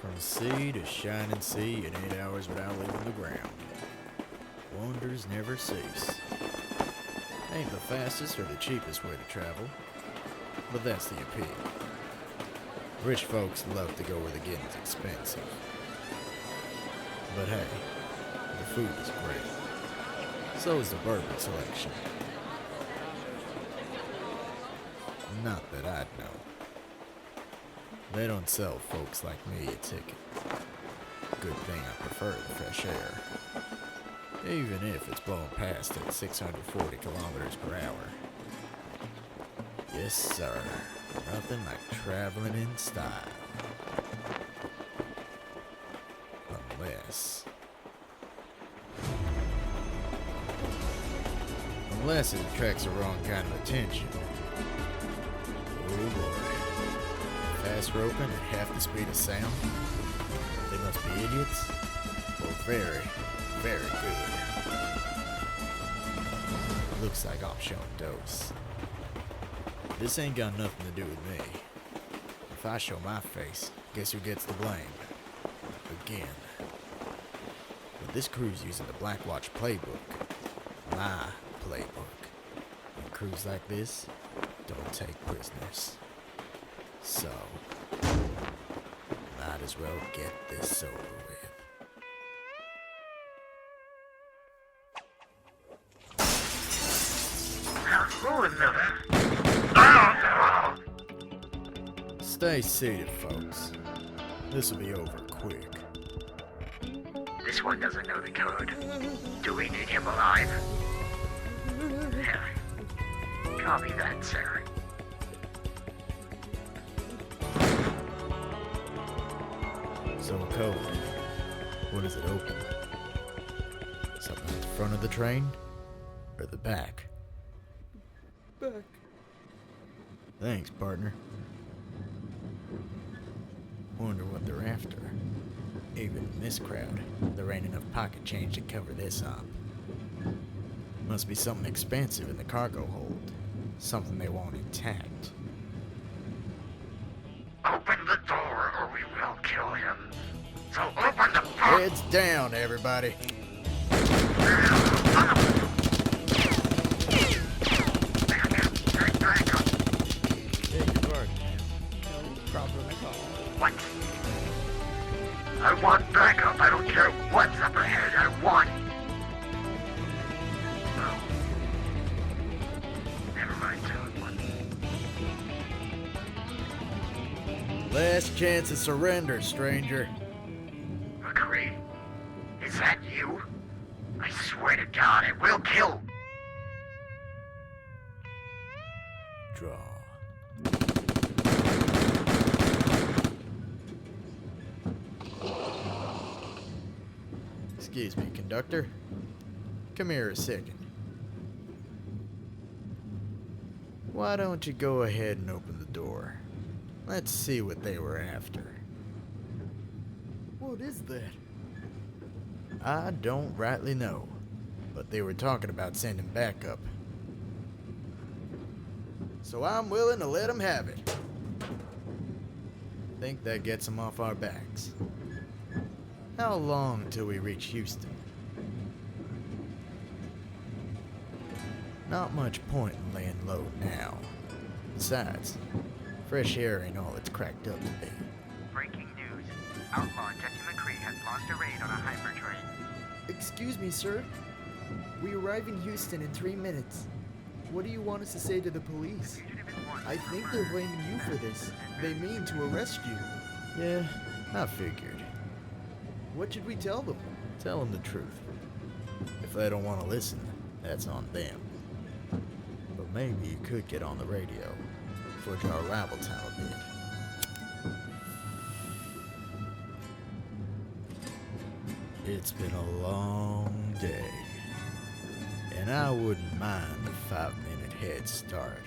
From sea to shining sea in 8 hours without leaving the ground. Wonders never cease. Ain't the fastest or the cheapest way to travel, but that's the appeal. Rich folks love to go where the getting's expensive. But hey, the food is great. So is the bourbon selection. Not that I'd know. They don't sell folks like me a ticket. Good thing I prefer the fresh air. Even if it's blowing past at 640 kilometers per hour. Yes, sir. Nothing like traveling in style. Unless it attracts the wrong kind of attention. Oh boy. Fast roping at half the speed of sound? They must be idiots? Or very, very good. Looks like I'm showing dose. This ain't got nothing to do with me. If I show my face, guess who gets the blame? Again. But this crew's using the Blackwatch playbook. My playbook. And crews like this don't take prisoners. So, might as well get this over with. Stay seated, folks. This'll be over quick. This one doesn't know the code. Do we need him alive? Copy that, sir. So code. What does it open? Something at the front of the train? Or the back? Back. Thanks, partner. Wonder what they're after. Even in this crowd, there ain't enough pocket change to cover this up. Must be something expensive in the cargo hold. Something they want intact. Open the door or we will kill him. So open the door! Heads down, everybody. Beg your pardon, ma'am. No problem at all. What? I want backup. I don't care what's up ahead. I want... Oh. Never mind, Last chance of surrender, stranger. McCree, is that you? I swear to God, I will kill... Draw. Excuse me, conductor. Come here a second. Why don't you go ahead and open the door? Let's see what they were after. What is that? I don't rightly know, but they were talking about sending backup. So I'm willing to let them have it. Think that gets them off our backs. How long till we reach Houston? Not much point in laying low now. Besides, fresh air ain't all it's cracked up to be. Breaking news. Outlaw Jesse McCree has launched a raid on a hypertrain. Excuse me, sir. We arrive in Houston in 3 minutes. What do you want us to say to the police? I think they're blaming you for this. They mean to arrest you. Yeah, I figured. What should we tell them? Tell them the truth. If they don't want to listen, that's on them. But maybe you could get on the radio, fudge our rival town a bit. It's been a long day, and I wouldn't mind the 5-minute head start.